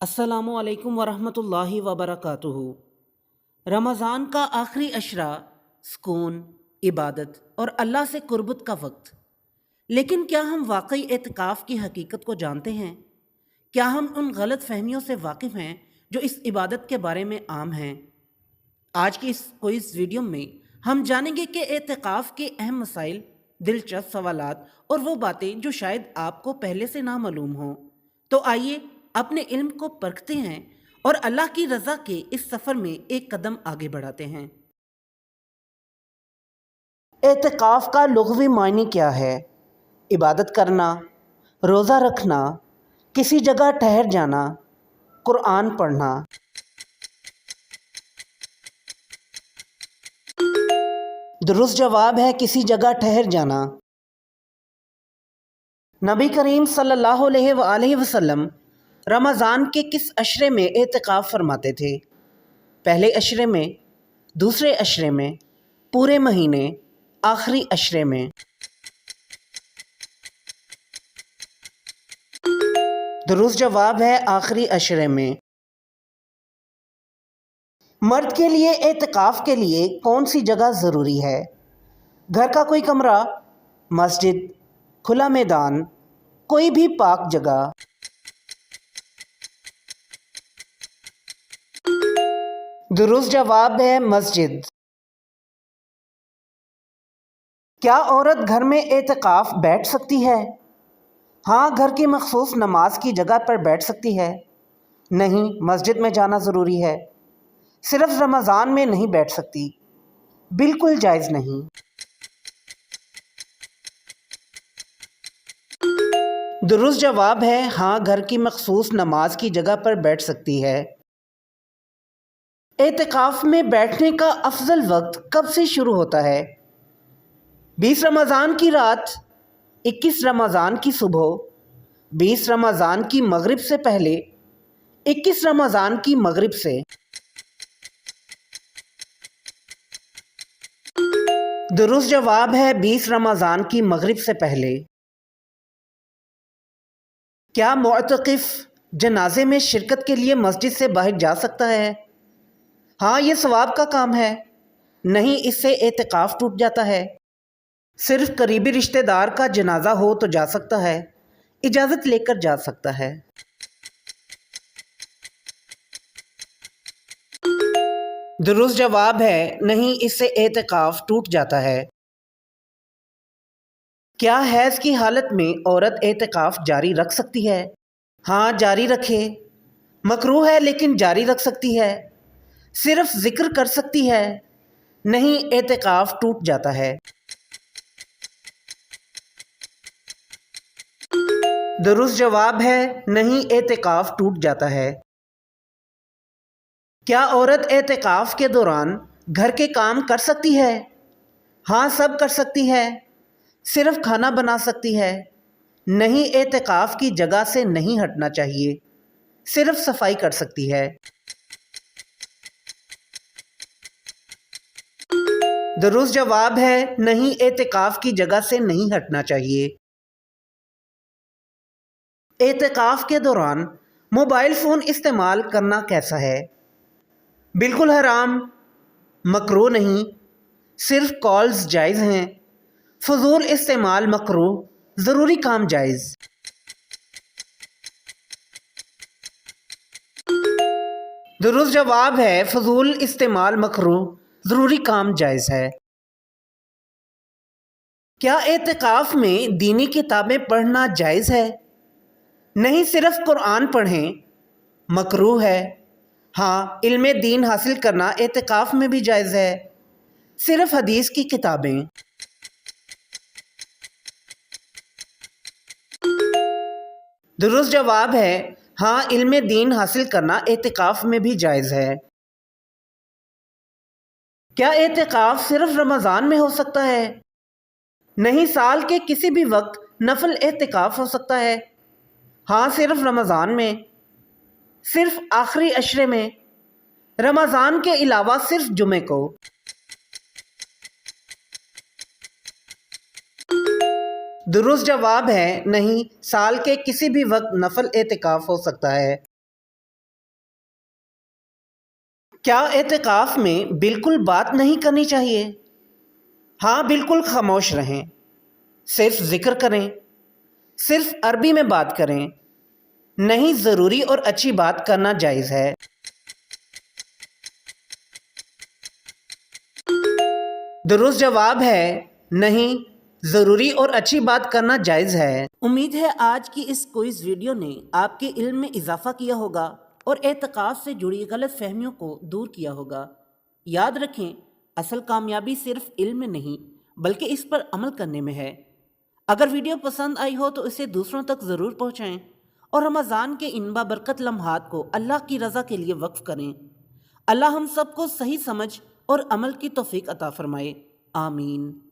अस्सलामु अलैकुम वरहमतुल्लाहि वबरकातुहु। रमज़ान का आखिरी अशरा सुकून, इबादत और अल्लाह से कुर्बत का वक्त। लेकिन क्या हम वाकई एतिकाफ़ की हकीकत को जानते हैं? क्या हम उन गलत फहमियों से वाकिफ़ हैं जो इस इबादत के बारे में आम हैं? आज की इस क्विज़ वीडियो में हम जानेंगे कि एतिकाफ़ के अहम मसाइल, दिलचस्प सवालात और वो बातें जो शायद आपको पहले से ना मालूम हों। तो आइए अपने इल्म को परखते हैं और अल्लाह की रज़ा के इस सफ़र में एक कदम आगे बढ़ाते हैं। एतिकाफ़ का लुग़वी मायने क्या है? इबादत करना, रोज़ा रखना, किसी जगह ठहर जाना, कुरान पढ़ना। दुरुस्त जवाब है किसी जगह ठहर जाना। नबी करीम सल्लल्लाहु अलैहि वसल्लम रमज़ान के किस अशरे में एतिकाफ़ फरमाते थे? पहले अशरे में, दूसरे अशरे में, पूरे महीने, आखिरी अशरे में? दुरुस्त जवाब है आखिरी अशरे में। मर्द के लिए एतिकाफ़ के लिए कौन सी जगह ज़रूरी है? घर का कोई कमरा, मस्जिद, खुला मैदान, कोई भी पाक जगह? दुरुस्त जवाब है मस्जिद। क्या औरत घर में एतिकाफ़ बैठ सकती है? हाँ, घर की मखसूस नमाज की जगह पर बैठ सकती है। नहीं, मस्जिद में जाना ज़रूरी है। सिर्फ रमज़ान में नहीं बैठ सकती, बिल्कुल जायज़ नहीं। दुरुस्त जवाब है हाँ, घर की मखसूस नमाज की जगह पर बैठ सकती है। एतिकाफ़ में बैठने का अफजल वक्त कब से शुरू होता है? 20 रमज़ान की रात, 21 रमज़ान की सुबह, 20 रमज़ान की मगरिब से पहले, 21 रमज़ान की मगरिब से? दुरुस्त जवाब है 20 रमज़ान की मगरिब से पहले। क्या मुअतकिफ़ जनाजे में शिरकत के लिए मस्जिद से बाहर जा सकता है? हाँ, ये सवाब का काम है। नहीं, इससे एतिकाफ़ टूट जाता है। सिर्फ करीबी रिश्तेदार का जनाजा हो तो जा सकता है, इजाज़त लेकर जा सकता है। दुरुस्त जवाब है नहीं, इससे एतिकाफ़ टूट जाता है। क्या हैज़ की हालत में औरत एतिकाफ़ जारी रख सकती है? हाँ, जारी रखे। मकरूह है लेकिन जारी रख सकती है। सिर्फ जिक्र कर सकती है। नहीं, एतिकाफ़ टूट जाता है। दुरुस्त जवाब है नहीं, एतिकाफ़ टूट जाता है। क्या औरत एतिकाफ़ के दौरान घर के काम कर सकती है? हाँ, सब कर सकती है। सिर्फ खाना बना सकती है। नहीं, एतिकाफ़ की जगह से नहीं हटना चाहिए। सिर्फ सफाई कर सकती है। दुरुस्त जवाब है नहीं, एतिकाफ़ की जगह से नहीं हटना चाहिए। एतिकाफ़ के दौरान मोबाइल फ़ोन इस्तेमाल करना कैसा है? बिल्कुल हराम, मकरूह नहीं, सिर्फ कॉल्स जायज़ हैं। फजूल इस्तेमाल मकरूह, ज़रूरी काम जायज़। दुरुस्त जवाब है फजूल इस्तेमाल मकरूह, ज़रूरी काम जायज़ है। क्या एतिकाफ़ में दीनी किताबें पढ़ना जायज़ है? नहीं, सिर्फ कुरान पढ़ें, मकरूह है। हाँ, इल्म दीन हासिल करना एतिकाफ़ में भी जायज़ है। सिर्फ हदीस की किताबें। दुरुस्त जवाब है हाँ, इल्म दीन हासिल करना एतिकाफ़ में भी जायज़ है। क्या एतिकाफ़ सिर्फ रमज़ान में हो सकता है? नहीं, साल के किसी भी वक्त नफल एतिकाफ़ हो सकता है। हाँ, सिर्फ रमज़ान में, सिर्फ आखिरी अशरे में, रमज़ान के अलावा सिर्फ जुमे को। दुरुस्त जवाब है नहीं, साल के किसी भी वक्त नफल एतिकाफ़ हो सकता है। کیا اعتکاف میں بالکل بات نہیں کرنی چاہیے؟ ہاں، بالکل خاموش رہیں، صرف ذکر کریں، صرف عربی میں بات کریں، نہیں ضروری اور اچھی بات کرنا جائز ہے۔ درست جواب ہے نہیں، ضروری اور اچھی بات کرنا جائز ہے۔ امید ہے آج کی اس کوئز ویڈیو نے آپ کے علم میں اضافہ کیا ہوگا اور اعتکاف سے جڑی غلط فہمیوں کو دور کیا ہوگا۔ یاد رکھیں، اصل کامیابی صرف علم میں نہیں بلکہ اس پر عمل کرنے میں ہے۔ اگر ویڈیو پسند آئی ہو تو اسے دوسروں تک ضرور پہنچائیں اور رمضان کے ان بابرکت لمحات کو اللہ کی رضا کے لیے وقف کریں۔ اللہ ہم سب کو صحیح سمجھ اور عمل کی توفیق عطا فرمائے، آمین۔